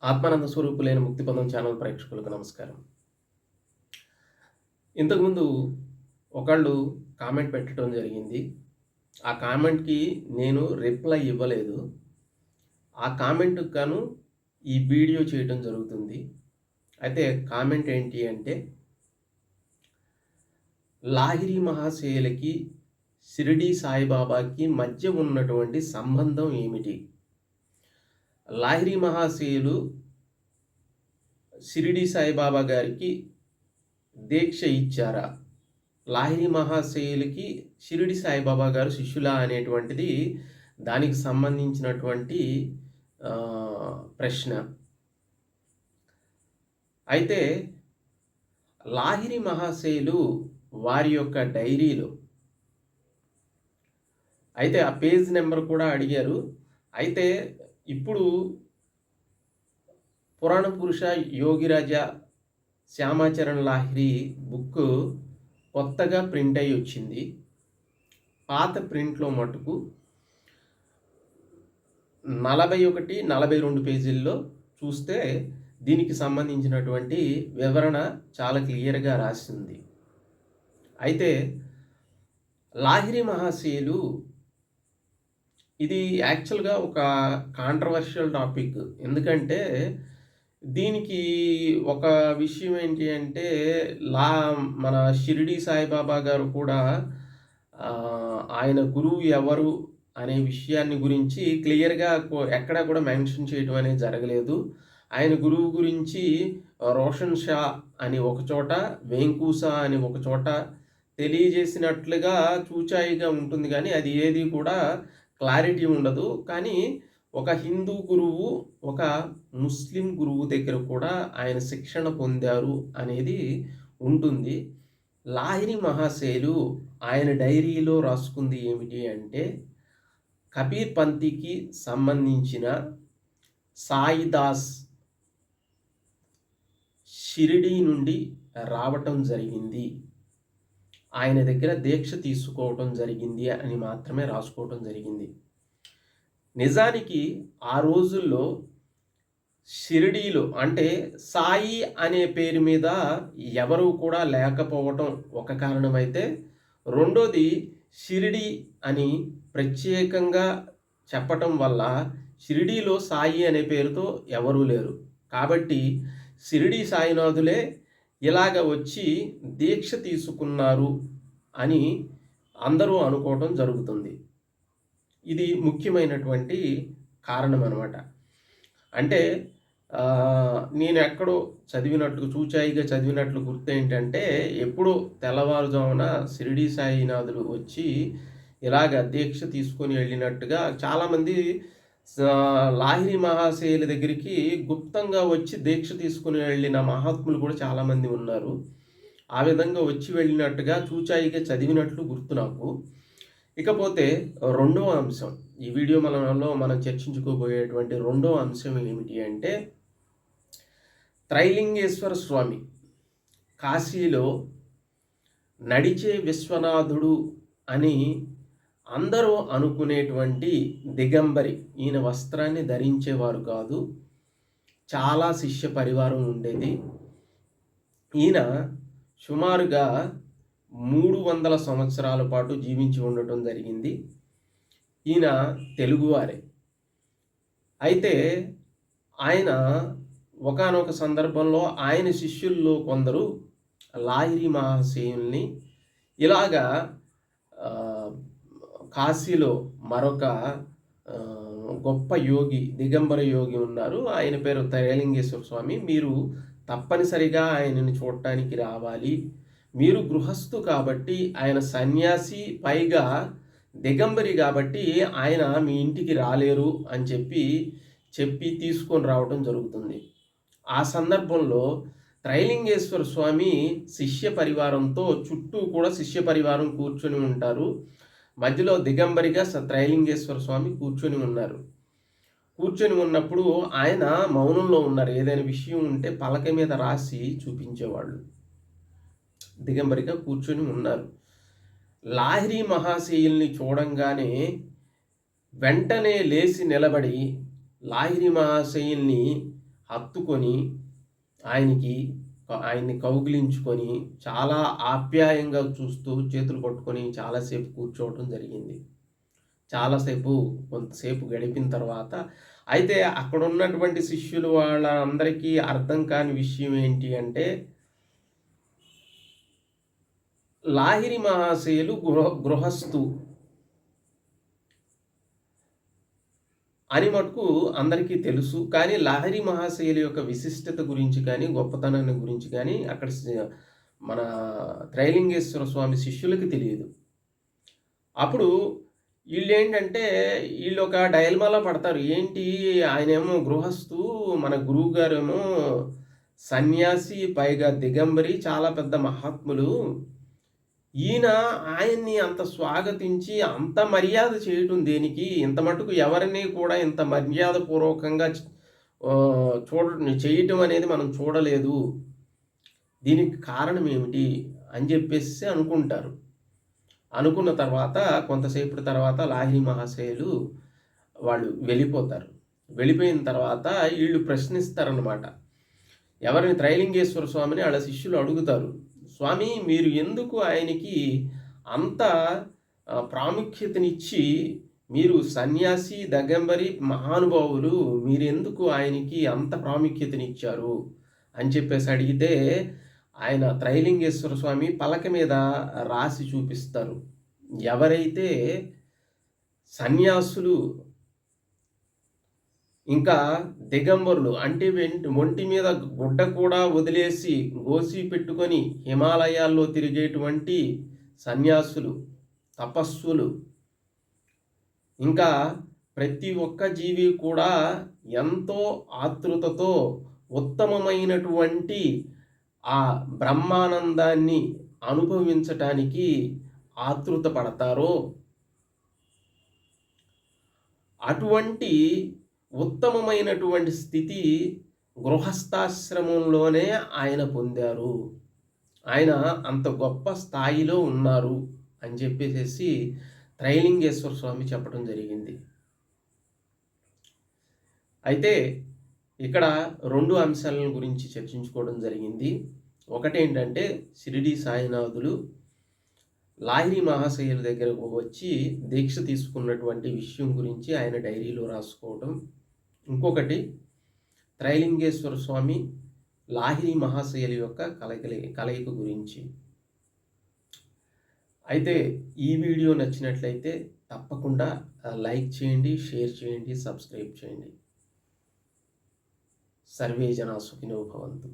ఆత్మానంద స్వరూపులైన ముక్తిపదం channel ప్రేక్షకులకు నమస్కారం. ఇంతకుముందు ఒకళ్ళు కామెంట్ పెట్టడం జరిగింది. ఆ కామెంట్‌కి నేను రిప్లై ఇవ్వలేదు. ఆ కామెంట్‌కి గాను ఈ వీడియో చేయటం జరుగుతుంది. అయితే కామెంట్ ఏంటి అంటే, లాహిరి మహాశయులకి, షిరిడీ సాయిబాబాకి మధ్య ఉన్నటువంటి సంబంధం ఏమిటి? లాహిరి మహాశయులు షిరిడీ సాయిబాబా గారికి దీక్ష ఇచ్చారా? లాహిరి మహాశయులకి షిరిడి సాయిబాబా గారు శిష్యులా అనేటువంటిది దానికి సంబంధించినటువంటి ప్రశ్న. అయితే లాహిరి మహాశయులు వారి యొక్క డైరీలో అయితే ఆ పేజ్ నెంబర్ కూడా అడిగారు. అయితే ఇప్పుడు పురాణ పురుష యోగిరాజా శ్యామాచరణ్ లాహిరి బుక్ కొత్తగా ప్రింట్ అయ్యి వచ్చింది. పాత ప్రింట్లో మటుకు 41, 42 పేజీల్లో చూస్తే దీనికి సంబంధించినటువంటి వివరణ చాలా క్లియర్గా రాసింది. అయితే లాహిరి మహాశయులు ఇది యాక్చువల్గా ఒక కాంట్రవర్షియల్ టాపిక్. ఎందుకంటే దీనికి ఒక విషయం ఏంటి అంటే, మన షిరిడి సాయిబాబా గారు కూడా ఆయన గురువు ఎవరు అనే విషయాన్ని గురించి క్లియర్గా ఎక్కడా కూడా మెన్షన్ చేయడం అనేది జరగలేదు. ఆయన గురువు గురించి రోషన్ షా అని ఒక చోట, వెంకూసా అని ఒక చోట తెలియజేసినట్లుగా చూచాయిగా ఉంటుంది, కానీ అది ఏది కూడా క్లారిటీ ఉండదు. కానీ ఒక హిందూ గురువు, ఒక ముస్లిం గురువు దగ్గర కూడా ఆయన శిక్షణ పొందారు అనేది ఉంటుంది. లాహిరి మహాశయులు ఆయన డైరీలో రాసుకుంది ఏమిటి అంటే, కబీర్ పంథీకి సంబంధించిన సాయిదాస్ షిరిడీ నుండి రావటం జరిగింది, ఆయన దగ్గర దీక్ష తీసుకోవటం జరిగింది అని మాత్రమే రాసుకోవటం జరిగింది. నిజానికి ఆ రోజుల్లో షిరిడీలో అంటే సాయి అనే పేరు మీద ఎవరు కూడా లేకపోవటం ఒక కారణమైతే, రెండోది షిరిడి అని ప్రత్యేకంగా చెప్పటం వల్ల షిరిడీలో సాయి అనే పేరుతో ఎవరూ లేరు. కాబట్టి షిరిడి సాయినాథులే ఇలాగ వచ్చి దీక్ష తీసుకున్నారు అని అందరూ అనుకోవటం జరుగుతుంది. ఇది ముఖ్యమైనటువంటి కారణం అన్నమాట. అంటే నేను ఎక్కడో చదివినట్లు, చూచాయిగా చదివినట్లు గుర్తు ఏంటంటే, ఎప్పుడో తెల్లవారుజామున షిరిడి సాయినాథులు వచ్చి ఇలాగ దీక్ష తీసుకొని వెళ్ళినట్టుగా చాలామంది లాహిరి మహాశయుల దగ్గరికి గుప్తంగా వచ్చి దీక్ష తీసుకుని వెళ్ళిన మహాత్ములు కూడా చాలామంది ఉన్నారు. ఆ విధంగా వచ్చి వెళ్ళినట్టుగా చూచాయిగా చదివినట్లు గుర్తు నాకు. ఇకపోతే రెండవ అంశం, ఈ వీడియో మనం చర్చించుకోబోయేటువంటి రెండవ అంశం ఏమిటి అంటే, త్రైలింగేశ్వర స్వామి కాశీలో నడిచే విశ్వనాథుడు అని అందరూ అనుకునేటువంటి దిగంబరి. ఈయన వస్త్రాన్ని ధరించేవారు కాదు, చాలా శిష్య పరివారం ఉండేది. ఈయన సుమారుగా 300 సంవత్సరాల పాటు జీవించి ఉండటం జరిగింది. ఈయన తెలుగువారే. అయితే ఆయన ఒకానొక సందర్భంలో ఆయన శిష్యుల్లో కొందరు లాహిరి మహాశయుల్ని ఇలాగా కాశీలో మరొక గొప్ప యోగి, దిగంబర యోగి ఉన్నారు, ఆయన పేరు త్రైలింగేశ్వర స్వామి, మీరు తప్పనిసరిగా ఆయనని చూడటానికి రావాలి, మీరు గృహస్థు కాబట్టి, ఆయన సన్యాసి పైగా దిగంబరి కాబట్టి ఆయన మీ ఇంటికి రాలేరు అని చెప్పి తీసుకొని రావడం జరుగుతుంది. ఆ సందర్భంలో త్రైలింగేశ్వర స్వామి శిష్య పరివారంతో, చుట్టూ కూడా శిష్య పరివారం కూర్చొని ఉంటారు. మధ్యలో దిగంబరిగా త్రైలింగేశ్వర స్వామి కూర్చొని ఉన్నారు. కూర్చొని ఉన్నప్పుడు ఆయన మౌనంలో ఉన్నారు. ఏదైనా విషయం ఉంటే పలక మీద రాసి చూపించేవాళ్ళు. దిగంబరిగా కూర్చొని ఉన్నారు. లాహిరి మహాశయుల్ని చూడంగానే వెంటనే లేచి నిలబడి లాహిరి మహాశయుల్ని హత్తుకొని ఆయన్ని కౌగిలించుకొని చాలా ఆప్యాయంగా చూస్తూ చేతులు పట్టుకొని చాలాసేపు కూర్చోవటం జరిగింది. కొంతసేపు గడిపిన తర్వాత అయితే అక్కడ ఉన్నటువంటి శిష్యులు వాళ్ళందరికీ అర్థం కాని విషయం ఏంటి అంటే, లాహిరి మహాశయులు గృహస్థు అని మటుకు అందరికీ తెలుసు. కానీ లాహిరి మహాశయుల యొక్క విశిష్టత గురించి కానీ, గొప్పతనాన్ని గురించి కానీ అక్కడ మన త్రైలింగేశ్వర స్వామి శిష్యులకి తెలియదు. అప్పుడు ఈళ్ళేంటంటే ఈళ్ళొక డైలమాలో పడతారు. ఏంటి ఆయనేమో గృహస్థు, మన గురువుగారేమో సన్యాసి, పైగా దిగంబరి, చాలా పెద్ద మహాత్ములు. ఈయన ఆయన్ని అంత స్వాగతించి అంత మర్యాద చేయటం దేనికి? ఇంత మటుకు ఎవరిని కూడా ఇంత మర్యాదపూర్వకంగా చేయటం అనేది మనం చూడలేదు. దీనికి కారణం ఏమిటి అని చెప్పేసి అనుకుంటారు. అనుకున్న తర్వాత కొంతసేపటి తర్వాత లాహిరి మహాశయులు వాళ్ళు వెళ్ళిపోతారు. వెళ్ళిపోయిన తర్వాత వీళ్ళు ప్రశ్నిస్తారన్నమాట. ఎవరిని? త్రైలింగేశ్వర స్వామిని వాళ్ళ శిష్యులు అడుగుతారు. స్వామి, మీరు ఎందుకు ఆయనకి అంత ప్రాముఖ్యతనిచ్చి, మీరు సన్యాసి, దిగంబరి మహానుభావులు, మీరెందుకు ఆయనకి అంత ప్రాముఖ్యతనిచ్చారు అని చెప్పేసి అడిగితే, ఆయన త్రైలింగేశ్వర స్వామి పలక మీద రాసి చూపిస్తారు. ఎవరైతే సన్యాసులు ఇంకా దిగంబరులు అంటే ఒంటి మీద గుడ్డ కూడా వదిలేసి గోసి పెట్టుకొని హిమాలయాల్లో తిరిగేటువంటి సన్యాసులు, తపస్సులు, ఇంకా ప్రతి ఒక్క జీవి కూడా ఎంతో ఆతృతతో ఉత్తమమైనటువంటి ఆ బ్రహ్మానందాన్ని అనుభవించటానికి ఆతృత పడతారో అటువంటి ఉత్తమమైనటువంటి స్థితి గృహస్థాశ్రమంలోనే ఆయన పొందారు. ఆయన అంత గొప్ప స్థాయిలో ఉన్నారు అని చెప్పేసి త్రైలింగేశ్వర స్వామి చెప్పడం జరిగింది. అయితే ఇక్కడ 2 అంశాలను గురించి చర్చించుకోవడం జరిగింది. ఒకటేంటంటే షిరిడి సాయినాథులు లాహిరి మహాశయుల దగ్గరకు వచ్చి దీక్ష తీసుకున్నటువంటి విషయం గురించి ఆయన డైరీలో రాసుకోవటం. ఇంకొకటి త్రైలింగేశ్వర స్వామి లాహిరి మహాశయుల యొక్క కలయిక గురించి. అయితే ఈ వీడియో నచ్చినట్లయితే తప్పకుండా లైక్ చేయండి, షేర్ చేయండి, సబ్స్క్రైబ్ చేయండి. సర్వే జనా సుఖినో భవంతు.